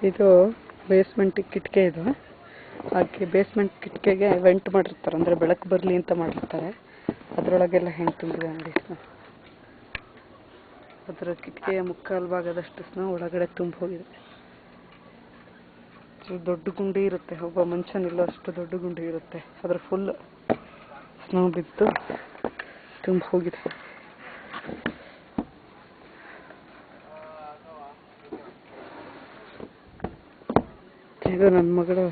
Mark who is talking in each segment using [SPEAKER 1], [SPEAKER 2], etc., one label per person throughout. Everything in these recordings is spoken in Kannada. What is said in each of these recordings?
[SPEAKER 1] ಇದು ಬೇಸ್ಮೆಂಟ್ ಕಿಟಕಿ ಇದು. ಹಾಗೆ ಬೇಸ್ಮೆಂಟ್ ಕಿಟಕಿಗೆ ವೆಂಟ್ ಮಾಡಿರ್ತಾರೆ, ಅಂದರೆ ಬೆಳಕು ಬರಲಿ ಅಂತ ಮಾಡಿರ್ತಾರೆ. ಅದರೊಳಗೆಲ್ಲ ಹೆಂಗೆ ತುಂಬಿದೆ ನೋಡಿ ಸ್ನೋ. ಅದರ ಕಿಟಕಿಯ ಮುಕ್ಕಾಲು ಭಾಗದಷ್ಟು ಸ್ನೋ ಒಳಗಡೆ ತುಂಬ ಹೋಗಿದೆ. ದೊಡ್ಡ ಗುಂಡಿ ಇರುತ್ತೆ, ಒಬ್ಬ ಮನುಷ್ಯ ನಿಲ್ಲೋ ಅಷ್ಟು ದೊಡ್ಡ ಗುಂಡಿ ಇರುತ್ತೆ. ಅದರ ಫುಲ್ ಸ್ನೋ ಬಿದ್ದು ತುಂಬ ಹೋಗಿದೆ. ಇದು ನನ್ನ ಮಗಳು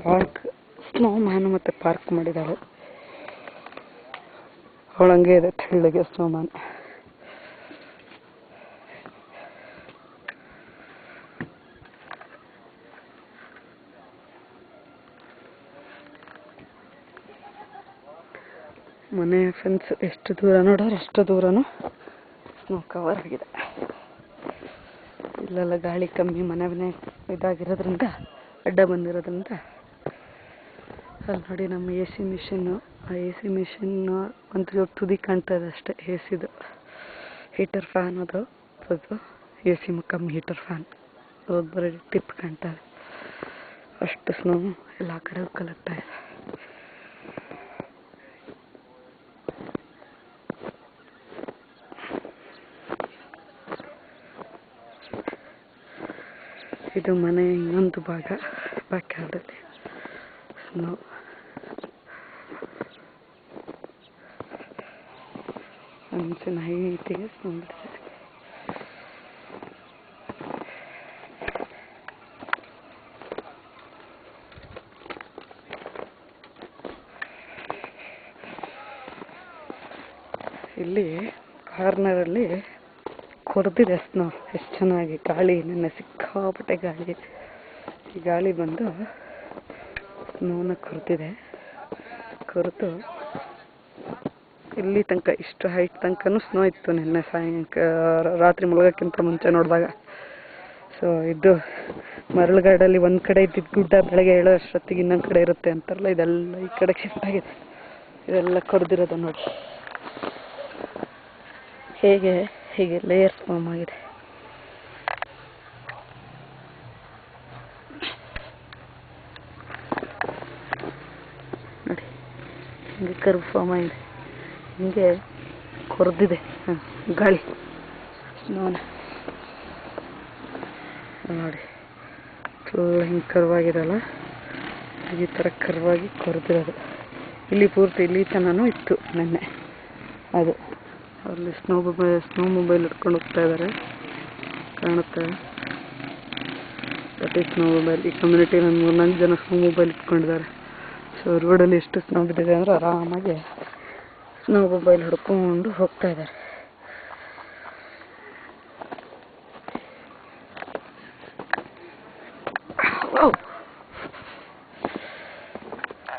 [SPEAKER 1] ಪಾರ್ಕ್, ಸ್ನೋ ಮ್ಯಾನ್ ಮತ್ತು ಪಾರ್ಕ್ ಮಾಡಿದ್ದಾಳೆ. ಅವಳಂಗೆ ಇದೆ ತೆಳ್ಳಗೆ ಸ್ನೋ ಮ್ಯಾನ್. ಮನೆ ಫೆನ್ಸ್ ಎಷ್ಟು ದೂರ ನೋಡೋರು ಅಷ್ಟು ದೂರನೂ ಸ್ನೋ ಕವರ್ ಆಗಿದೆ. ಇಲ್ಲೆಲ್ಲ ಗಾಳಿ ಕಮ್ಮಿ, ಮನೆ ಇದಾಗಿರೋದ್ರಿಂದ, ಅಡ್ಡ ಬಂದಿರೋದ್ರಿಂದ. ಅಲ್ಲಿ ನೋಡಿ ನಮ್ಮ ಎ ಸಿ ಮಿಷಿನ್ನು. ಆ ಎ ಸಿ ಮಿಷಿನ್ನು ಒಂದು ತುದಿ ಕಾಣ್ತಾ ಇದೆ ಅಷ್ಟೇ. ಎ ಸಿದು ಹೀಟರ್ ಫ್ಯಾನ್ ಅದು ಎ ಸಿ ಕಮ್ಮಿ ಹೀಟರ್ ಫ್ಯಾನ್ ಅದು ಬರೀ ಟಿಪ್ ಕಾಣ್ತಾ ಇದೆ. ಅಷ್ಟು ಸ್ನೋ ಎಲ್ಲ ಕಡೆ ಕಲೆಕ್ಟ್ ಆಗಿದೆ. ಇದು ಮನೆ ಇನ್ನೊಂದು ಭಾಗ, ಬ್ಯಾಕ್ ಯಾರ್ಡಲ್ಲಿ ಸ್ನೋ. ಹಂಚಿನ ಹೈಟಿಗೆ ಸ್ನೋ ಬಿಟ್ಟಿದೆ. ಇಲ್ಲಿ ಕಾರ್ನರಲ್ಲಿ ಕೊರೆದಿದೆ ಸ್ನೋ ಎಷ್ಟು ಚೆನ್ನಾಗಿ. ಗಾಳಿ ನೆನ್ನೆ ಸಿಕ್ಕಾಪಟ್ಟೆ ಗಾಳಿ. ಈ ಗಾಳಿ ಬಂದು ಸ್ನೋನ ಕೊರೆದಿದೆ. ಕೊರೆದು ಇಲ್ಲಿ ತನಕ, ಇಷ್ಟು ಹೈಟ್ ತನಕನೂ ಸ್ನೋ ಇತ್ತು ನೆನ್ನೆ ರಾತ್ರಿ ಮಲಗೋಕ್ಕಿಂತ ಮುಂಚೆ ನೋಡಿದಾಗ. ಸೊ ಇದು ಮರಳುಗಾಡಲ್ಲಿ ಒಂದು ಕಡೆ ಇದ್ದಿದ್ದು ಗುಡ್ಡ ಬೆಳಗ್ಗೆ ಹೇಳೋ ಅಷ್ಟೊತ್ತಿಗೆ ಇನ್ನೊಂದು ಕಡೆ ಇರುತ್ತೆ ಅಂತಾರಲ್ಲ, ಇದೆಲ್ಲ ಈ ಕಡೆಗೆ ಶಿಫ್ಟ್ ಆಗಿದೆ. ಇದೆಲ್ಲ ಕೊರೆದಿರೋದು ನೋಡಿ ಹೀಗೆ ಲೇಯರ್ಸ್ ಫಾರ್ಮ್ ಆಗಿದೆ. ನೋಡಿ ಹಿಂಗೆ ಕರ್ವ್ ಫಾರ್ಮ್ ಆಗಿದೆ, ಹಿಂಗೆ ಕೊರೆದಿದೆ ಗಾಳಿ ಸ್ನೋನ. ನೋಡಿ ಫುಲ್ ಹಿಂಗೆ ಕರ್ವಾಗಿರಲ್ಲ, ಈ ಥರ ಕರ್ವಾಗಿ ಕೊರೆದಿರೋದು. ಇಲ್ಲಿ ಪೂರ್ತಿ ಇಲ್ಲಿ ತನೂ ಇತ್ತು ನೆನ್ನೆ. ಅದು ಅಲ್ಲಿ ಸ್ನೋ ಮೊಬೈಲ್ ಇಟ್ಕೊಂಡು ಹೋಗ್ತಾ ಇದ್ದಾರೆ, ಕಾಣುತ್ತೆ. That is snow mobile. ಈ ಕಮ್ಯುನಿಟಿ ಒಂದು 3-4 ಜನ ಸ್ನೋ ಮೊಬೈಲ್ ಇಟ್ಕೊಂಡಿದ್ದಾರೆ. ಸೊ ರೋಡಲ್ಲಿ ಎಷ್ಟು ಸ್ನೋ ಬಿದ್ದಿದೆ ಅಂದರೆ ಆರಾಮಾಗಿ ಸ್ನೋ ಮೊಬೈಲ್ ಹಿಡ್ಕೊಂಡು ಹೋಗ್ತಾ ಇದ್ದಾರೆ. ಓ